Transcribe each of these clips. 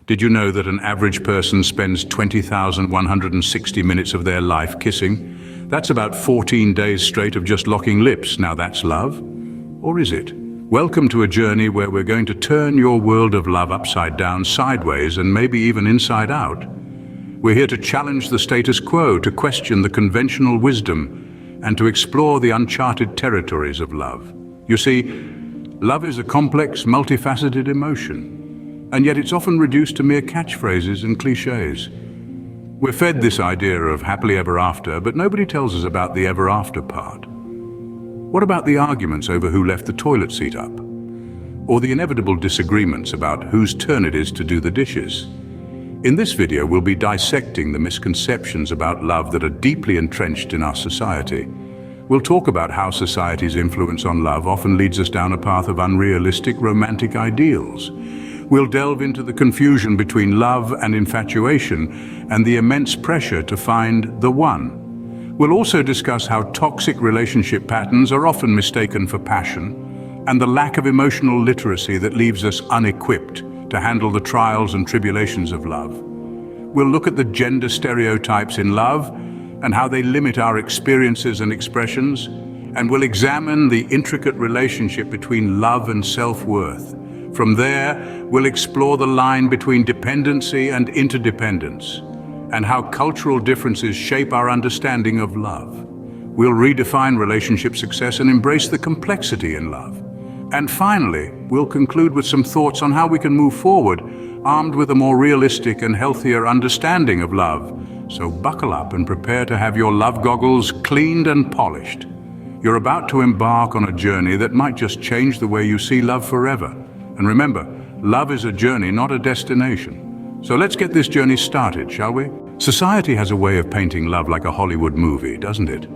Did you know that an average person spends 20,160 minutes of their life kissing? That's about 14 days straight of just locking lips. Now that's love? Or is it? Welcome to a journey where we're going to turn your world of love upside down, sideways, and maybe even inside out. We're here to challenge the status quo, to question the conventional wisdom, and to explore the uncharted territories of love. You see, love is a complex, multifaceted emotion, and yet it's often reduced to mere catchphrases and cliches. We're fed this idea of happily ever after, but nobody tells us about the ever after part. What about the arguments over who left the toilet seat up? Or the inevitable disagreements about whose turn it is to do the dishes? In this video, we'll be dissecting the misconceptions about love that are deeply entrenched in our society. We'll talk about how society's influence on love often leads us down a path of unrealistic romantic ideals. We'll delve into the confusion between love and infatuation and the immense pressure to find the one. We'll also discuss how toxic relationship patterns are often mistaken for passion and the lack of emotional literacy that leaves us unequipped to handle the trials and tribulations of love. We'll look at the gender stereotypes in love and how they limit our experiences and expressions, and we'll examine the intricate relationship between love and self-worth. From there, we'll explore the line between dependency and interdependence, and how cultural differences shape our understanding of love. We'll redefine relationship success and embrace the complexity in love. And finally, we'll conclude with some thoughts on how we can move forward, armed with a more realistic and healthier understanding of love. So buckle up and prepare to have your love goggles cleaned and polished. You're about to embark on a journey that might just change the way you see love forever. And remember, love is a journey, not a destination. So let's get this journey started, shall we? Society has a way of painting love like a Hollywood movie, doesn't it?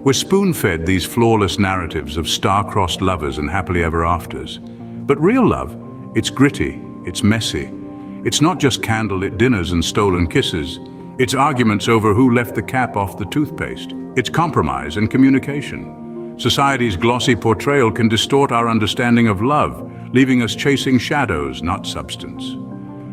We're spoon-fed these flawless narratives of star-crossed lovers and happily ever afters. But real love, it's gritty, it's messy. It's not just candlelit dinners and stolen kisses. It's arguments over who left the cap off the toothpaste. It's compromise and communication. Society's glossy portrayal can distort our understanding of love, leaving us chasing shadows, not substance.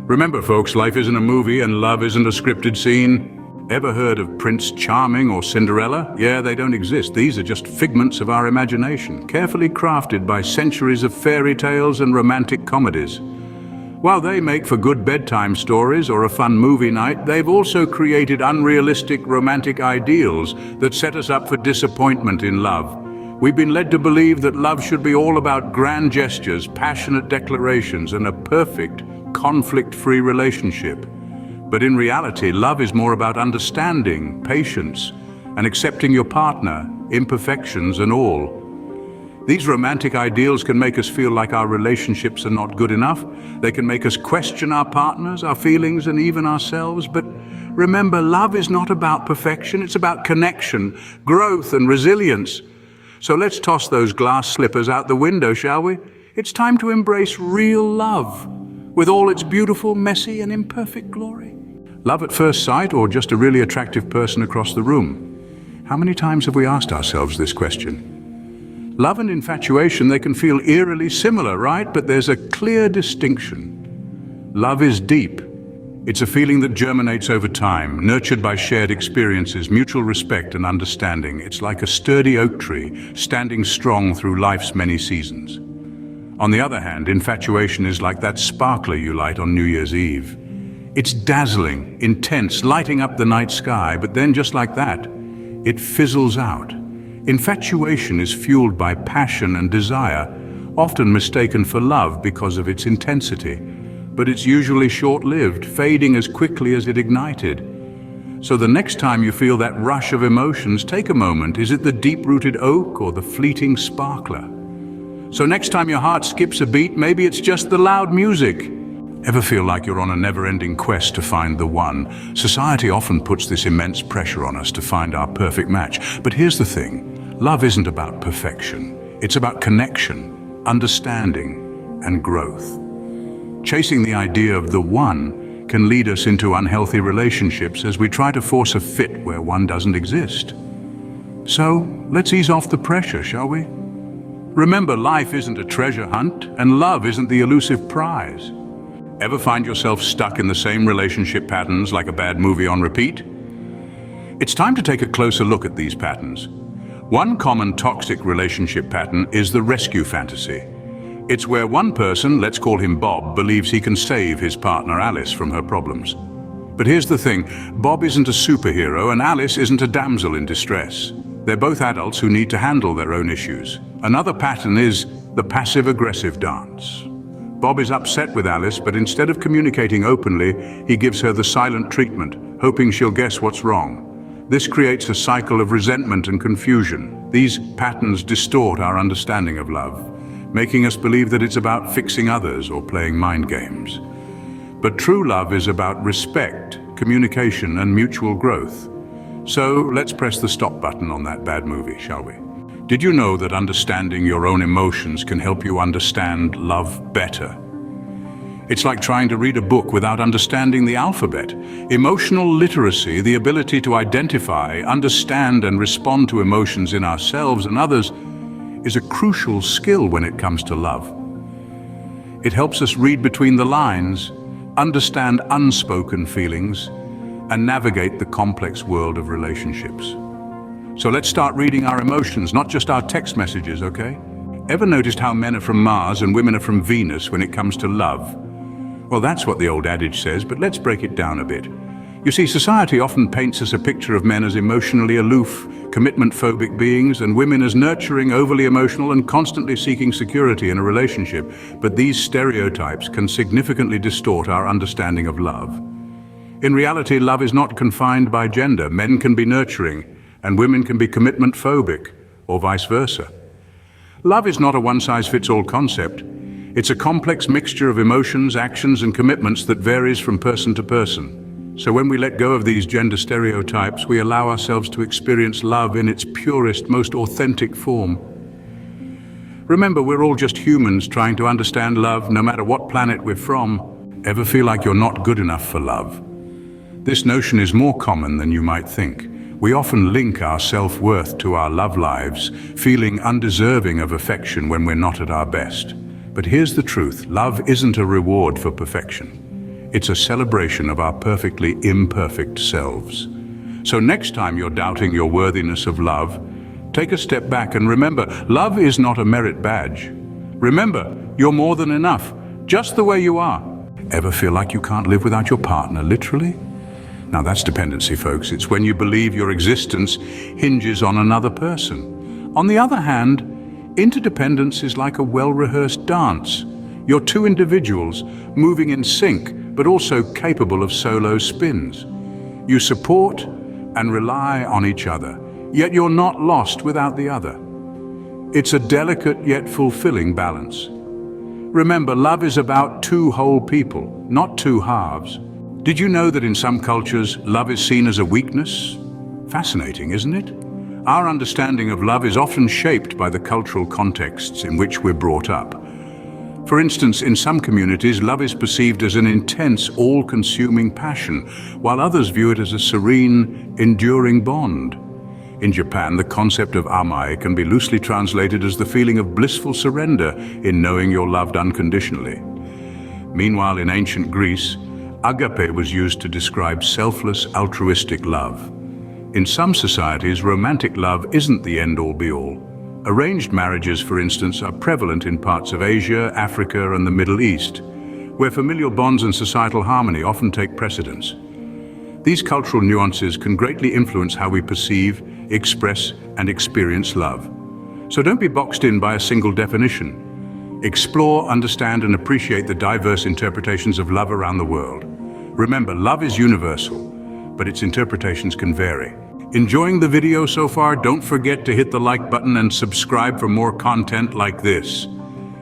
Remember, folks, life isn't a movie and love isn't a scripted scene. Ever heard of Prince Charming or Cinderella? Yeah, they don't exist. These are just figments of our imagination, carefully crafted by centuries of fairy tales and romantic comedies. While they make for good bedtime stories or a fun movie night, they've also created unrealistic romantic ideals that set us up for disappointment in love. We've been led to believe that love should be all about grand gestures, passionate declarations, and a perfect, conflict-free relationship. But in reality, love is more about understanding, patience, and accepting your partner, imperfections and all. These romantic ideals can make us feel like our relationships are not good enough. They can make us question our partners, our feelings, and even ourselves. But remember, love is not about perfection. It's about connection, growth, and resilience. So let's toss those glass slippers out the window, shall we? It's time to embrace real love, with all its beautiful, messy, and imperfect glory. Love at first sight, or just a really attractive person across the room? How many times have we asked ourselves this question? Love and infatuation, they can feel eerily similar, right? But there's a clear distinction. Love is deep. It's a feeling that germinates over time, nurtured by shared experiences, mutual respect and understanding. It's like a sturdy oak tree, standing strong through life's many seasons. On the other hand, infatuation is like that sparkler you light on New Year's Eve. It's dazzling, intense, lighting up the night sky, but then just like that, it fizzles out. Infatuation is fueled by passion and desire, often mistaken for love because of its intensity. But it's usually short-lived, fading as quickly as it ignited. So the next time you feel that rush of emotions, take a moment. Is it the deep-rooted oak or the fleeting sparkler? So next time your heart skips a beat, maybe it's just the loud music. Ever feel like you're on a never-ending quest to find the one? Society often puts this immense pressure on us to find our perfect match. But here's the thing, love isn't about perfection. It's about connection, understanding, and growth. Chasing the idea of the one can lead us into unhealthy relationships as we try to force a fit where one doesn't exist. So let's ease off the pressure, shall we? Remember, life isn't a treasure hunt, and love isn't the elusive prize. Ever find yourself stuck in the same relationship patterns like a bad movie on repeat? It's time to take a closer look at these patterns. One common toxic relationship pattern is the rescue fantasy. It's where one person, let's call him Bob, believes he can save his partner Alice from her problems. But here's the thing, Bob isn't a superhero and Alice isn't a damsel in distress. They're both adults who need to handle their own issues. Another pattern is the passive-aggressive dance. Bob is upset with Alice, but instead of communicating openly, he gives her the silent treatment, hoping she'll guess what's wrong. This creates a cycle of resentment and confusion. These patterns distort our understanding of love, making us believe that it's about fixing others or playing mind games. But true love is about respect, communication, and mutual growth. So let's press the stop button on that bad movie, shall we? Did you know that understanding your own emotions can help you understand love better? It's like trying to read a book without understanding the alphabet. Emotional literacy, the ability to identify, understand, and respond to emotions in ourselves and others, is a crucial skill when it comes to love. It helps us read between the lines, understand unspoken feelings, and navigate the complex world of relationships. So let's start reading our emotions, not just our text messages, okay? Ever noticed how men are from Mars and women are from Venus when it comes to love? Well, that's what the old adage says, but let's break it down a bit. You see, society often paints us a picture of men as emotionally aloof, commitment-phobic beings, and women as nurturing, overly emotional, and constantly seeking security in a relationship. But these stereotypes can significantly distort our understanding of love. In reality, love is not confined by gender. Men can be nurturing, and women can be commitment-phobic, or vice versa. Love is not a one-size-fits-all concept. It's a complex mixture of emotions, actions, and commitments that varies from person to person. So when we let go of these gender stereotypes, we allow ourselves to experience love in its purest, most authentic form. Remember, we're all just humans trying to understand love, no matter what planet we're from. Ever feel like you're not good enough for love? This notion is more common than you might think. We often link our self-worth to our love lives, feeling undeserving of affection when we're not at our best. But here's the truth, love isn't a reward for perfection. It's a celebration of our perfectly imperfect selves. So next time you're doubting your worthiness of love, take a step back and remember, love is not a merit badge. Remember, you're more than enough, just the way you are. Ever feel like you can't live without your partner, literally? Now that's dependency, folks. It's when you believe your existence hinges on another person. On the other hand, interdependence is like a well-rehearsed dance. You're two individuals moving in sync, but also capable of solo spins. You support and rely on each other, yet you're not lost without the other. It's a delicate yet fulfilling balance. Remember, love is about two whole people, not two halves. Did you know that in some cultures, love is seen as a weakness? Fascinating, isn't it? Our understanding of love is often shaped by the cultural contexts in which we're brought up. For instance, in some communities, love is perceived as an intense, all-consuming passion, while others view it as a serene, enduring bond. In Japan, the concept of amai can be loosely translated as the feeling of blissful surrender in knowing you're loved unconditionally. Meanwhile, in ancient Greece, agape was used to describe selfless, altruistic love. In some societies, romantic love isn't the end-all be-all. Arranged marriages, for instance, are prevalent in parts of Asia, Africa, and the Middle East, where familial bonds and societal harmony often take precedence. These cultural nuances can greatly influence how we perceive, express, and experience love. So don't be boxed in by a single definition. Explore, understand, and appreciate the diverse interpretations of love around the world. Remember, love is universal, but its interpretations can vary. Enjoying the video so far? Don't forget to hit the like button and subscribe for more content like this.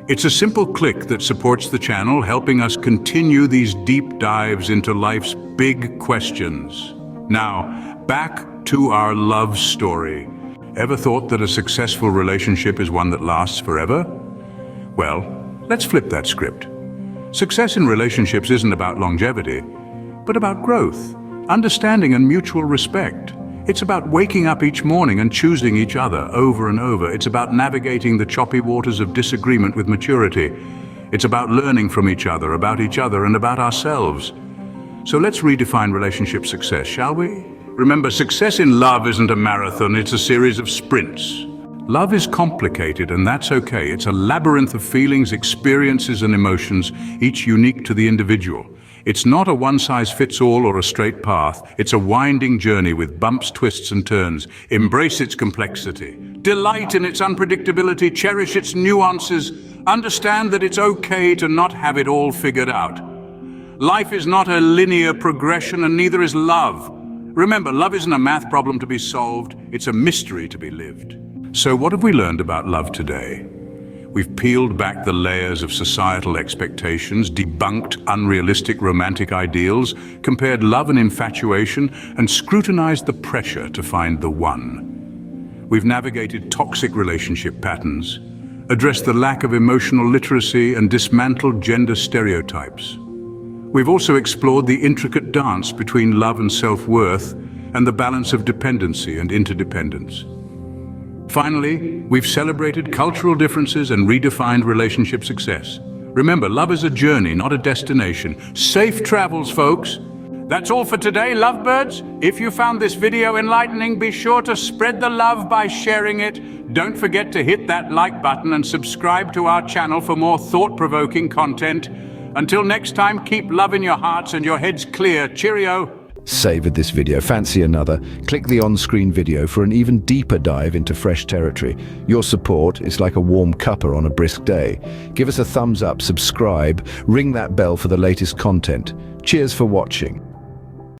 It's a simple click that supports the channel, helping us continue these deep dives into life's big questions. Now, back to our love story. Ever thought that a successful relationship is one that lasts forever? Well, let's flip that script. Success in relationships isn't about longevity, but about growth, understanding, and mutual respect. It's about waking up each morning and choosing each other over and over. It's about navigating the choppy waters of disagreement with maturity. It's about learning from each other, and about ourselves. So let's redefine relationship success, shall we? Remember, success in love isn't a marathon, it's a series of sprints. Love is complicated, and that's okay. It's a labyrinth of feelings, experiences, and emotions, each unique to the individual. It's not a one-size-fits-all or a straight path. It's a winding journey with bumps, twists, and turns. Embrace its complexity. Delight in its unpredictability. Cherish its nuances. Understand that it's okay to not have it all figured out. Life is not a linear progression, and neither is love. Remember, love isn't a math problem to be solved. It's a mystery to be lived. So what have we learned about love today? We've peeled back the layers of societal expectations, debunked unrealistic romantic ideals, compared love and infatuation, and scrutinized the pressure to find the one. We've navigated toxic relationship patterns, addressed the lack of emotional literacy, and dismantled gender stereotypes. We've also explored the intricate dance between love and self-worth and the balance of dependency and interdependence. Finally, we've celebrated cultural differences and redefined relationship success. Remember, love is a journey, not a destination. Safe travels, folks. That's all for today, lovebirds. If you found this video enlightening, be sure to spread the love by sharing it. Don't forget to hit that like button and subscribe to our channel for more thought-provoking content. Until next time, keep love in your hearts and your heads clear. Cheerio. Savored this video? Fancy another? Click the on-screen video for an even deeper dive into fresh territory. Your support is like a warm cuppa on a brisk day. Give us a thumbs up, subscribe, ring that bell for the latest content. Cheers for watching.